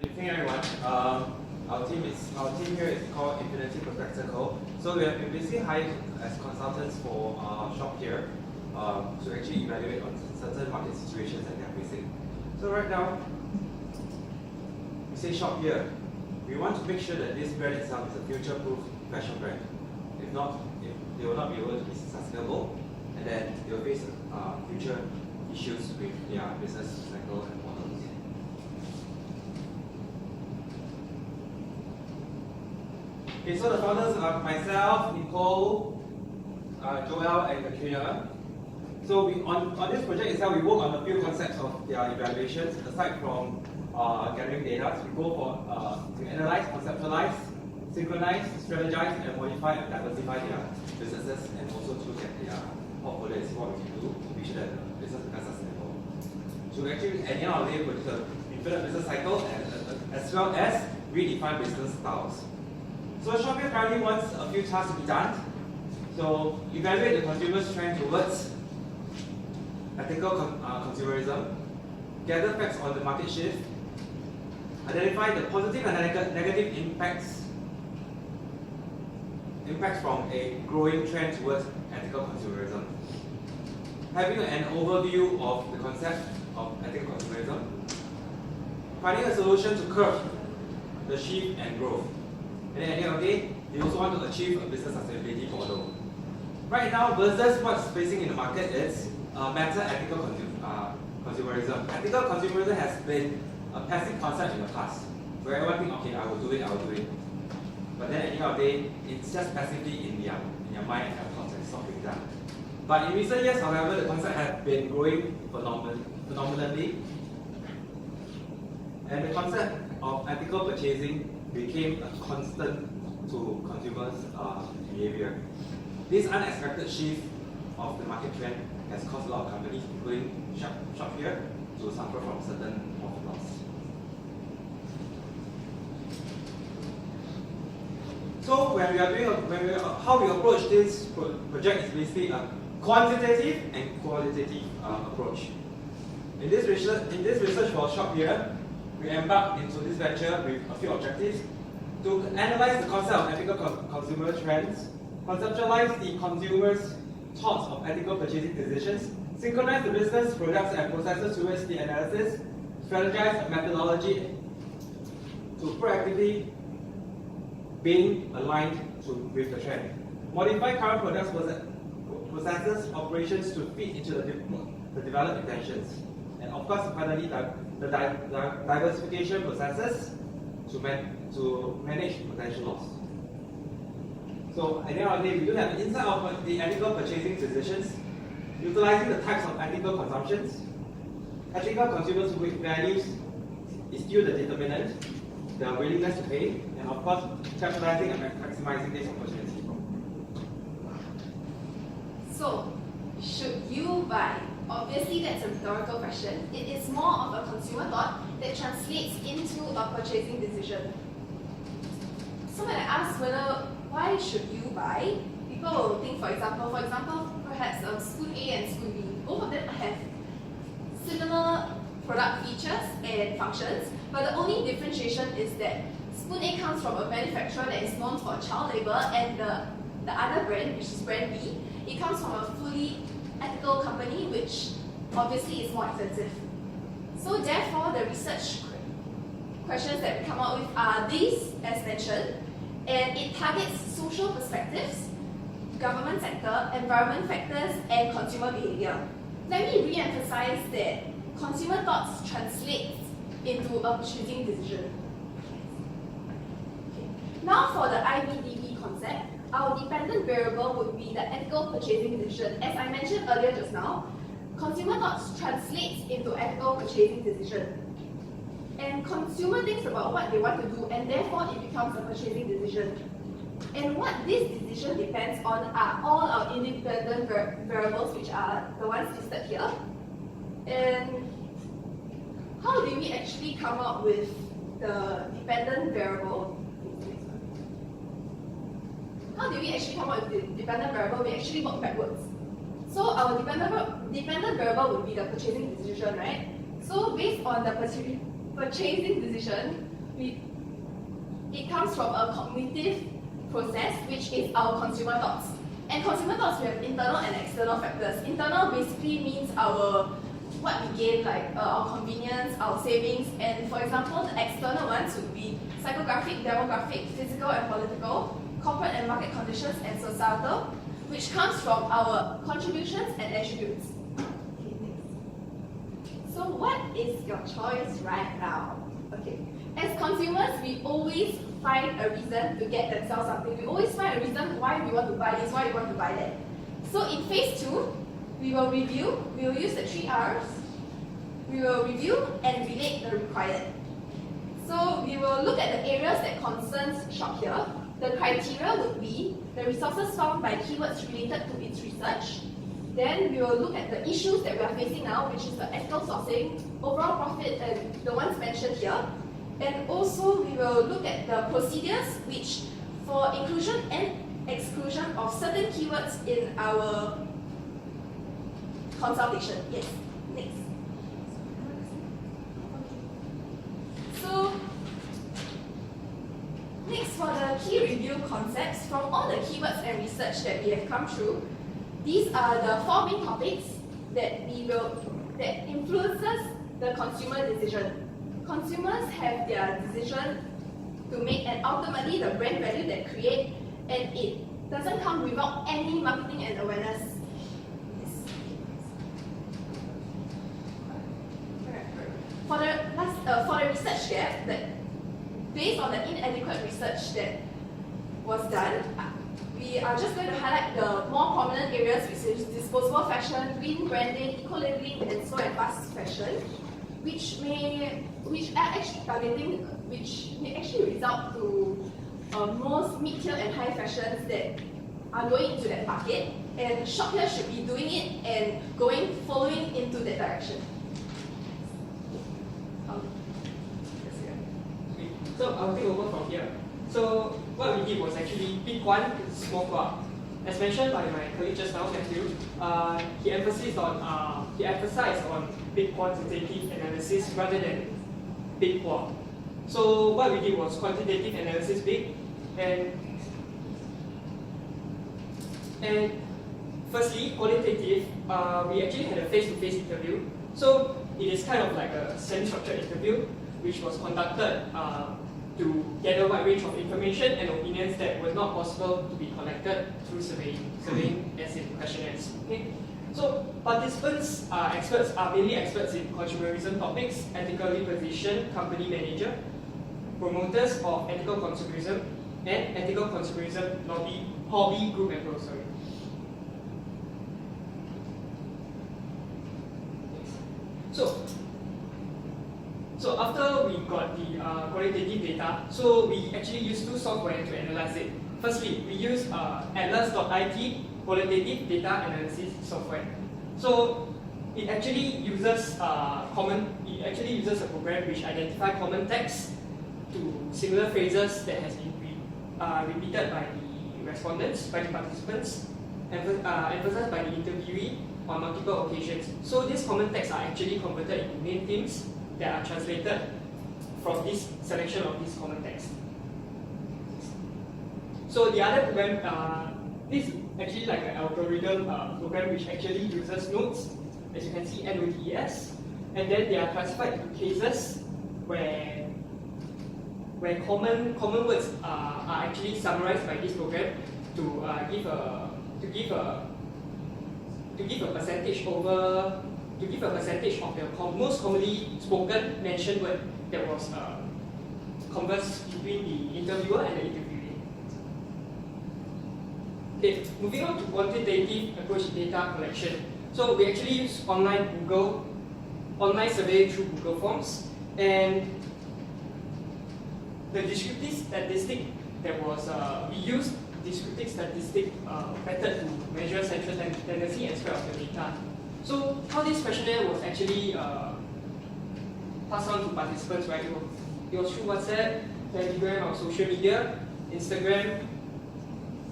Good evening, everyone. Our team here is called INIFINITI Prospector Co. So we have been basically hired as consultants for shop here to actually evaluate on certain market situations that they are facing. So right now, we say shop here. We want to make sure that this brand itself is a future-proof fashion brand. If not, they will not be able to be sustainable, and then they will face future issues with their business cycle and models. Okay, so the founders are myself, Nicole, Joel, and Katrina. So on this project itself, we work on a few concepts of their evaluations. Aside from gathering data, we go for to analyze, conceptualize, synchronize, strategize, and modify and diversify their businesses, and also to look at their portfolio and see what we can do to be sure that the business becomes sustainable. So actually, at the end of the day, produce a infinite business cycle as well as redefine business styles. So Shopify currently wants a few tasks to be done. So evaluate the consumer's trend towards ethical consumerism, gather facts on the market shift, identify the positive and negative impacts from a growing trend towards ethical consumerism, having an overview of the concept of ethical consumerism, finding a solution to curb the shift and growth. And then at the end of the day, they also want to achieve a business sustainability model. Right now, versus what's facing in the market is meta ethical consumerism. Ethical consumerism has been a passive concept in the past, where everyone thinks, okay, I will do it. But then at the end of the day, it's just passively in their mind and their thoughts, and it's not being done. But in recent years, however, the concept has been growing phenomenally, and the concept of ethical purchasing became a constant to consumers' behavior. This unexpected shift of the market trend has caused a lot of companies, including Shop here, to suffer from certain profit loss. So how we approach this project is basically a quantitative and qualitative approach. In this research for Shop here, we embarked into this venture with a few objectives: to analyze the concept of ethical consumer trends, conceptualize the consumer's thoughts of ethical purchasing decisions, synchronize the business, products, and processes towards the analysis, strategize a methodology to proactively being aligned with the trend, modify current products, processes, operations to fit into the developed intentions, and of course, finally, the diversification processes to manage potential loss. So at the end of the day, we do have an insight of the ethical purchasing decisions, utilizing the types of ethical consumptions. Ethical consumers' values is still the determinant, their willingness to pay, and of course, capitalizing and maximizing this opportunity. So, should you buy? Obviously, that's a rhetorical question. It is more of a consumer thought that translates into a purchasing decision. So when I ask why should you buy, people will think, for example, perhaps Spoon A and Spoon B. Both of them have similar product features and functions, but the only differentiation is that Spoon A comes from a manufacturer that is known for child labor, and the other brand, which is brand B, it comes from a fully ethical company, which obviously is more expensive. So therefore, the research questions that we come up with are these, as mentioned, and it targets social perspectives, government sector, environment factors, and consumer behavior. Let me re-emphasize that consumer thoughts translate into a purchasing decision. Okay. Now for the IBDP concept, our dependent variable would be the ethical purchasing decision. As I mentioned earlier just now, consumer thoughts translates into ethical purchasing decision. And consumer thinks about what they want to do, and therefore it becomes a purchasing decision. And what this decision depends on are all our independent variables, which are the ones listed here. And how do we actually come up with the dependent variable? How do we actually come up with the dependent variable? We actually work backwards. So our dependent variable would be the purchasing decision, right? So based on the purchasing decision, it comes from a cognitive process, which is our consumer thoughts. And consumer thoughts, we have internal and external factors. Internal basically means what we gain, like our convenience, our savings, and for example, the external ones would be psychographic, demographic, physical and political, corporate and market conditions, and societal, which comes from our contributions and attributes. Okay, next. So what is your choice right now? Okay, as consumers, we always find a reason to get themselves something. We always find a reason why we want to buy this, why we want to buy that. So in phase 2, we will review, we will use the 3 R's. We will review and relate the required. So we will look at the areas that concerns shop here. The criteria would be the resources found by keywords related to its research. Then we will look at the issues that we are facing now, which is the ethical sourcing, overall profit, and the ones mentioned here. And also we will look at the procedures which for inclusion and exclusion of certain keywords in our consultation. Yes, next. So, next for the key review concepts, from all the keywords and research that we have come through, these are the 4 main topics that influences the consumer decision. Consumers have their decision to make, and ultimately the brand value they create, and it doesn't come without any marketing and awareness. For the research gap, based on the inadequate research that was done, we are just going to highlight the more prominent areas, which is disposable fashion, green branding, eco-labeling, and slow and fast fashion, which may actually result to most mid-tier and high fashions that are going into that market, and shop here should be doing it and following into that direction. So I'll take over from here. So what we did was actually pick one small part. As mentioned by my colleague just now, Matthew, he emphasized on big quantitative analysis rather than big qual. So what we did was quantitative analysis big, and firstly qualitative. We actually had a face-to-face interview. So it is kind of like a semi-structured interview, which was conducted to gather a wide range of information and opinions that were not possible to be collected through surveying as in questionnaires. Okay? So participants are mainly experts in consumerism topics, ethically positioned company manager, promoters of ethical consumerism, and ethical consumerism hobby group members. So after we got the qualitative data, so we actually used 2 software to analyze it. Firstly, we use atlas.it qualitative data analysis software. So it actually uses a program which identifies common text to similar phrases that has been repeated by the respondents, by the participants, emphasized by the interviewee on multiple occasions. So these common texts are actually converted into main themes that are translated from this selection of these common text. So the other program, this is actually like an algorithm program which actually uses nodes, as you can see, NODES, and then they are classified into cases where common words are actually summarized by this program to give a percentage of the most commonly spoken mentioned word that was conversed between the interviewer and the interviewee. Okay, moving on to quantitative approach to data collection. So we actually use online survey through Google Forms, and the descriptive statistic that was we used descriptive statistic method to measure central tendency and spread of the data. So how this questionnaire was actually passed on to participants, right? It was through WhatsApp, Telegram, or social media, Instagram,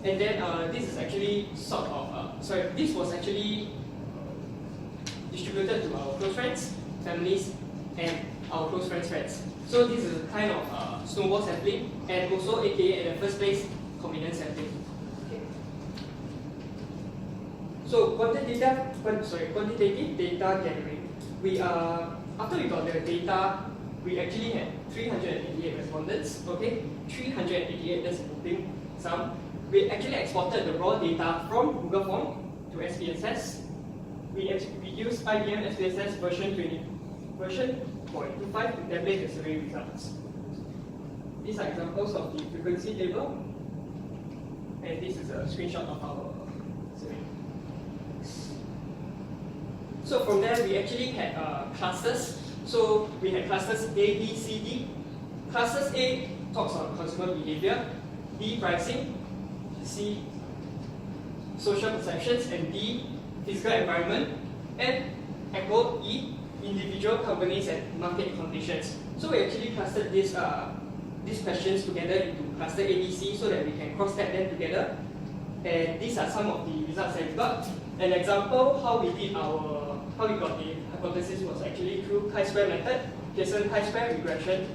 and then this is actually this was actually distributed to our close friends, families, and our close friends. So this is a kind of snowball sampling, and also aka in the first place, convenience sampling. Okay. So quantitative data gathering. After we got the data, we actually had 388 respondents. Okay, 388. That's a voting sum. We actually exported the raw data from Google Form to SPSS. We used IBM SPSS version 0.25 to tabulate the survey results. These are examples of the frequency table, and this is a screenshot of our survey. So from there, we actually had clusters. So we had clusters A, B, C, D. Clusters A talks on consumer behavior, B, pricing, C, social perceptions, and D, physical environment, and echo E, individual companies and market conditions. So we actually clustered these questions together into cluster A, B, C so that we can cross-tag them together. And these are some of the results that we got. An example how we got the hypothesis was actually through chi-square method, Pearson chi-square regression.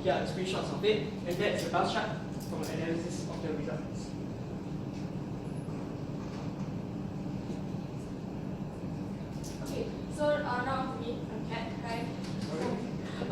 Here are the screenshots of it, and that's a bar chart from an analysis of the results. Okay, so now to me, I'm Kat. Hi.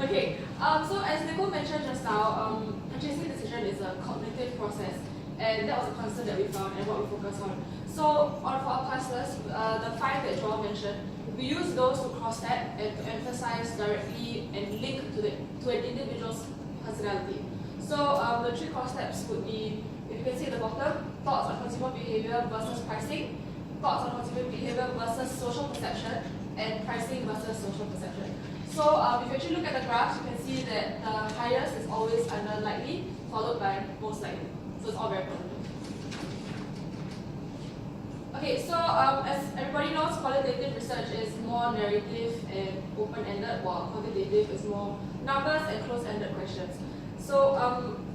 Okay, so as Nicole mentioned just now, purchasing decision is a cognitive process, and that was a concept that we found and what we focus on. So for our clusters, the 5 that Joel mentioned, we use those to cross-tag and to emphasize directly and link to an individual's personality. So the 3 cross-tags would be, if you can see at the bottom, thoughts on consumer behavior versus pricing, thoughts on consumer behavior versus social perception, and pricing versus social perception. So if you actually look at the graphs, you can see that the highest is always under likely, followed by most likely. So it's all very positive. Okay, so as everybody knows, qualitative research is more narrative and open-ended, while quantitative is more numbers and close-ended questions. So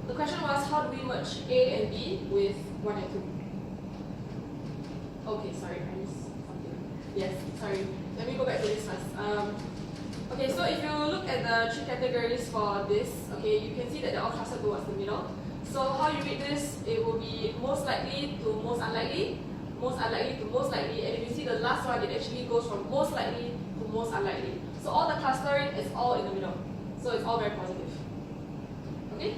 the question was, how do we merge A and B with 1 and 2? Okay, sorry, I missed something. Yes, sorry. Let me go back to this first. Okay, so if you look at the 3 categories for this, okay, you can see that they're all clustered towards the middle. So how you read this, it will be most likely to most unlikely to most likely, and if you see the last one, it actually goes from most likely to most unlikely. So all the clustering is all in the middle. So it's all very positive. Okay?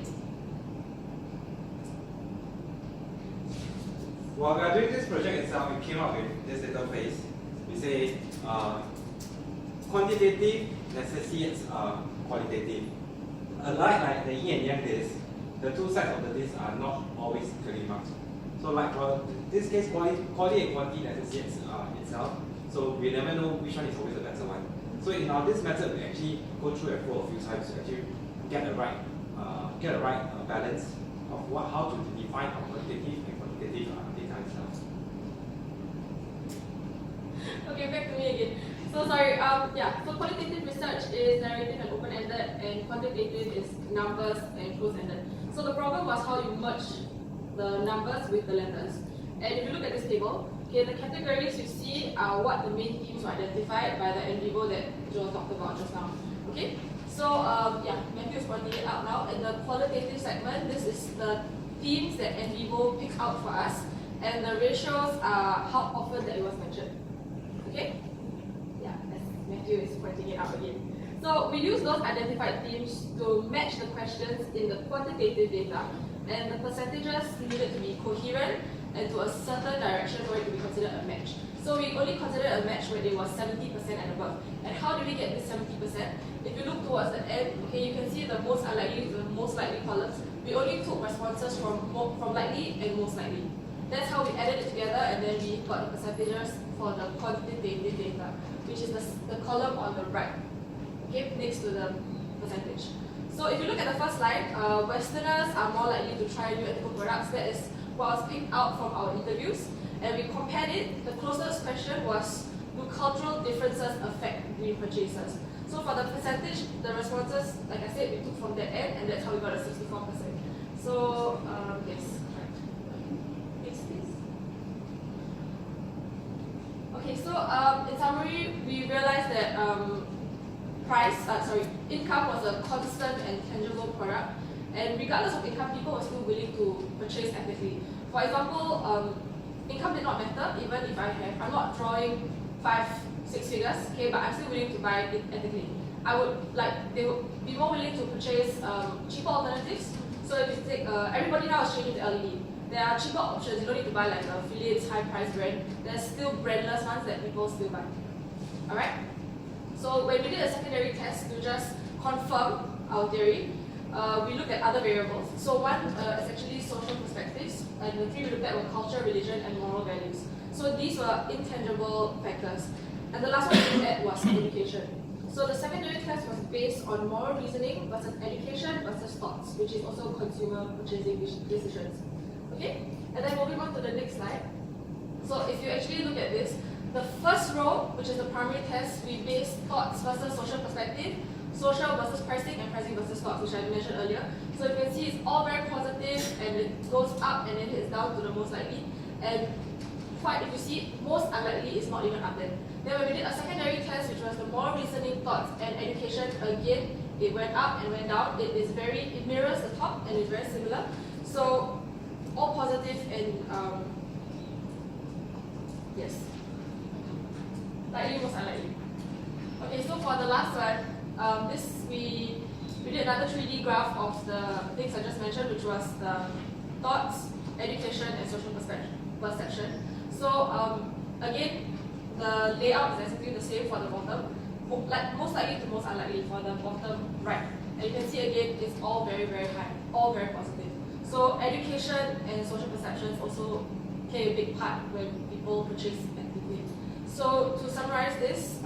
While we are doing this project itself, we came up with this little phrase. We say quantitative necessitates qualitative. Like the yin and yang disc, the 2 sides of the disc are not always equally marked. So like for this case, quality and quantity necessitates itself. So we never know which one is always the better one. So in this method, we actually go through and through a few times to actually get the right balance of how to define our qualitative and quantitative data itself. Okay, back to me again. So sorry, so qualitative research is narrative and open-ended, and quantitative is numbers and close-ended. So the problem was how you merge the numbers with the letters. And if you look at this table, okay, the categories you see are what the main themes were identified by the NVivo that Joel talked about just now. Okay, so Matthew is pointing it out now. In the qualitative segment, this is the themes that NVivo picks out for us, and the ratios are how often that it was mentioned. Okay, as Matthew is pointing it out again. So we use those identified themes to match the questions in the quantitative data, and the percentages needed to be coherent and to a certain direction for it to be considered a match. So we only considered a match when it was 70% and above. And how do we get this 70%? If you look towards the end, okay, you can see the most unlikely to the most likely columns. We only took responses from likely and most likely. That's how we added it together, and then we got the percentages for the quantitative data, which is the column on the right, okay, next to the percentage. So if you look at the first slide, Westerners are more likely to try new ethical products. That is what was picked out from our interviews, and we compared it. The closest question was, do cultural differences affect green purchases? So for the percentage, the responses, like I said, we took from that end, and that's how we got a 64%. So yes, correct. Next, please. Okay, so in summary, we realized that income was a constant and tangible product, and regardless of income, people were still willing to purchase ethically. For example, income did not matter even if I'm not drawing 5-6 figures, okay, but I'm still willing to buy it ethically. They would be more willing to purchase cheaper alternatives. So if you take, everybody now is changing to LED. There are cheaper options. You don't need to buy like the Philips high price brand. There's still brandless ones that people still buy. Alright? So when we did a secondary test to just confirm our theory, we looked at other variables. So one is actually social perspectives, and the three we looked at were culture, religion, and moral values. So these were intangible factors. And the last one we looked at was education. So the secondary test was based on moral reasoning versus education versus thoughts, which is also consumer purchasing decisions. Okay? And then moving on to the next slide. So if you actually look at this, the first row, which is the primary test, we based thoughts versus social perspective, social versus pricing, and pricing versus thoughts, which I mentioned earlier. So you can see it's all very positive, and it goes up and then hits down to the most likely. And if you see, most unlikely is not even up there. Then when we did a secondary test, which was the moral reasoning, thoughts, and education, again, it went up and went down. It mirrors the top and is very similar. So all positive and yes, likely, most unlikely. Okay, so for the last one, we did another 3D graph of the things I just mentioned, which was the thoughts, education, and social perception. So again, the layout is exactly the same for the bottom, most likely to most unlikely for the bottom right. And you can see again, it's all very, very high, all very positive. So education and social perceptions also play a big part when people purchase ethically. So to summarize this,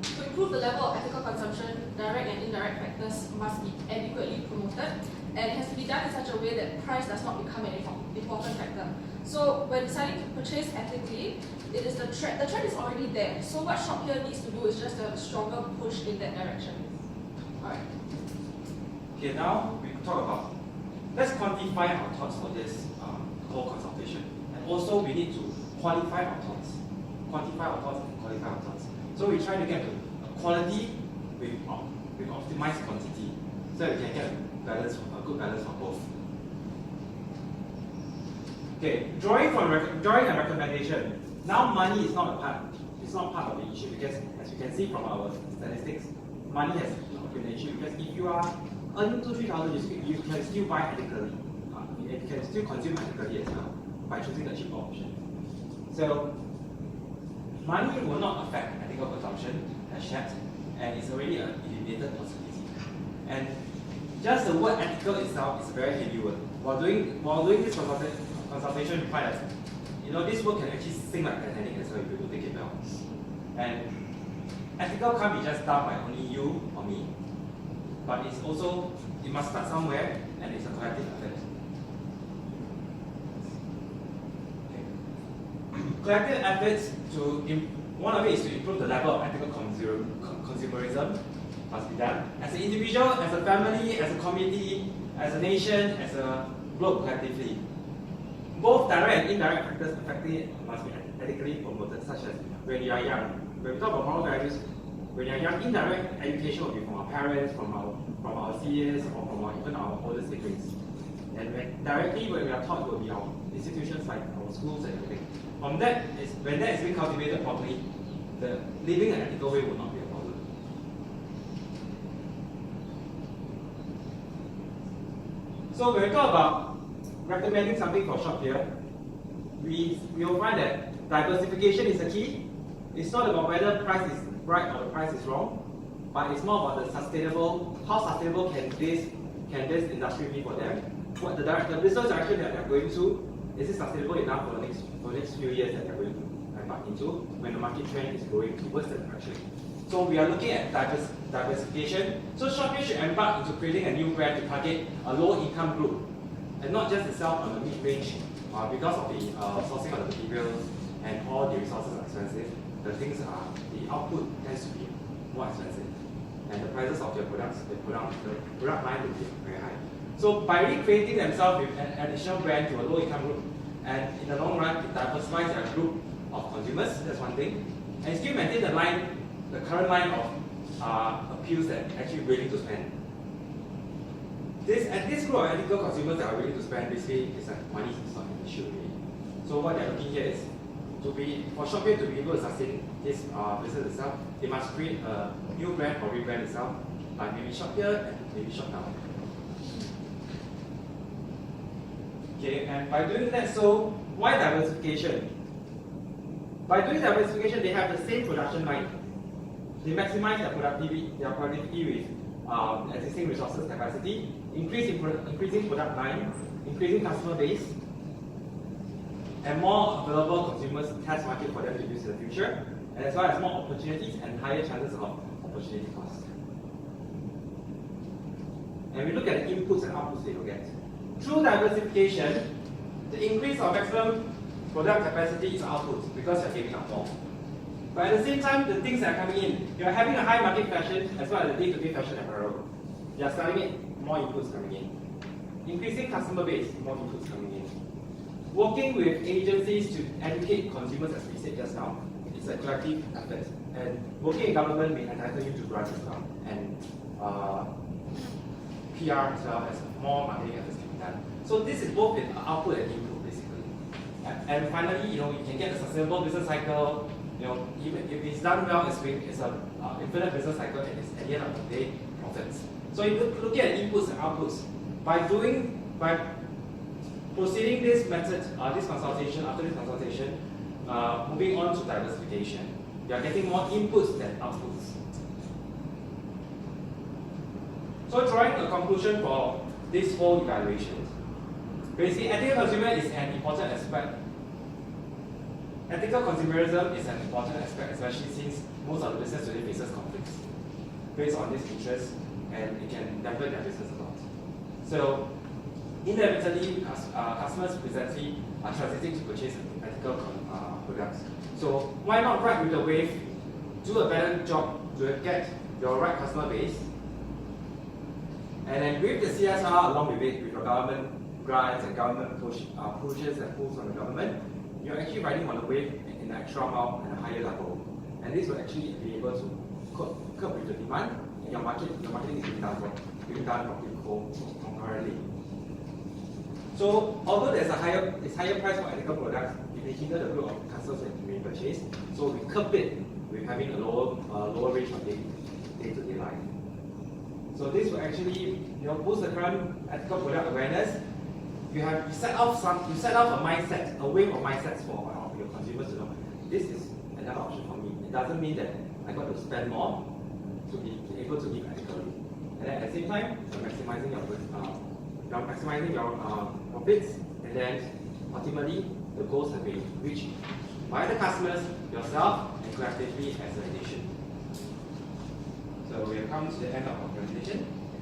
to improve the level of ethical consumption, direct and indirect factors must be adequately promoted, and it has to be done in such a way that price does not become an important factor. So when deciding to purchase ethically, it is the trend is already there. So what Shop here needs to do is just a stronger push in that direction. Alright. Okay, now we talk about, let's quantify our thoughts for this whole consultation. And also we need to qualify our thoughts. Quantify our thoughts and qualify our thoughts. So we try to get to quality with optimized quantity, so we can get a good balance from both. Okay, drawing and recommendation. Now money is not part of the issue, because as you can see from our statistics, money has been an issue, because if you are earning 2,000-3,000, you can still buy ethically. You can still consume ethically as well by choosing the cheaper option. So money will not affect ethical consumption as yet, and it's already an eliminated possibility. And just the word ethical itself is a very heavy word. While doing this consultation, we find that this word can actually sing like Titanic as well if you don't take it well. And ethical can't be just done by only you or me, but it must start somewhere, and it's a collective effort. Collective efforts one of it is to improve the level of ethical consumerism must be done. As an individual, as a family, as a community, as a nation, as a globe collectively. Both direct and indirect factors affecting it must be ethically promoted, such as when you are young. When we talk about moral values, when you are young, indirect education will be from our parents, from our seniors, or from even our older siblings. And directly when we are taught, will be our institutions like our schools and everything. When that is being cultivated properly, the living an ethical way will not be a problem. So when we talk about recommending something for shop here, we will find that diversification is the key. It's not about whether the price is right or the price is wrong, but it's more about how sustainable can this industry be for them. What the business direction that they're going to, is it sustainable enough for the next few years that they're going to embark into when the market trend is going towards that direction. So we are looking at diversification. So Shopee should embark into creating a new brand to target a low-income group, and not just itself on the mid-range, because of the sourcing of the materials and all the resources are expensive. The output tends to be more expensive, and the prices of their products, the product line will be very high. So by recreating themselves with an additional brand to a low-income group, and in the long run, it diversifies their group of consumers. That's one thing, and still maintain the current line of appeals that actually willing to spend. This group of ethical consumers that are willing to spend, basically, is like money is not an issue really. So what they're looking here is for Shopee to be able to sustain this business itself, they must create a new brand or rebrand itself, like maybe Shop Here and maybe Shop Now. Okay, and by doing that, so why diversification? By doing diversification, they have the same production line. They maximize their productivity with existing resources capacity, increasing product line, increasing customer base, and more available consumers test market for them to use in the future, and as well as more opportunities and higher chances of opportunity costs. And we look at the inputs and outputs they will get. Through diversification, the increase of maximum product capacity is output because you're giving up more. But at the same time, the things that are coming in, you're having a high market fashion as well as a day-to-day fashion apparel. You're selling it, more inputs coming in. Increasing customer base, more inputs coming in. Working with agencies to educate consumers, as we said just now, it's a collective effort. And working in government may entitle you to grants as well, and PR as well as more marketing efforts can be done. So this is both in output and input, basically. And finally, you can get a sustainable business cycle. Even if it's done well, it's an infinite business cycle, and it's at the end of the day profits. So you look at inputs and outputs. By proceeding this method, after this consultation, moving on to diversification, you are getting more inputs than outputs. So drawing a conclusion for this whole evaluation, basically ethical consumer is an important aspect. Ethical consumerism is an important aspect, especially since most of the business today faces conflicts based on this interest, and it can dampen their business a lot. So inevitably, customers presently are transiting to purchase ethical products. So why not ride with the wave, do a better job to get your right customer base, and then with the CSR along with it, with your government grants and government pushes and pulls from the government, you're actually riding on the wave in an extra mile and a higher level. And this will actually be able to cope with the demand, and your marketing is being done concurrently. So although there's higher price for ethical products, it may hinder the growth of customers when doing purchase. So we curb it with having a lower range of day-to-day life. So this will actually boost the current ethical product awareness. You set off a mindset, a wave of mindsets for your consumers to know this is another option for me. It doesn't mean that I got to spend more to be able to live ethically. And then at the same time, you're maximizing your profits, and then ultimately the goals have been reached by the customers, yourself, and collectively as a nation. So we have come to the end of our presentation.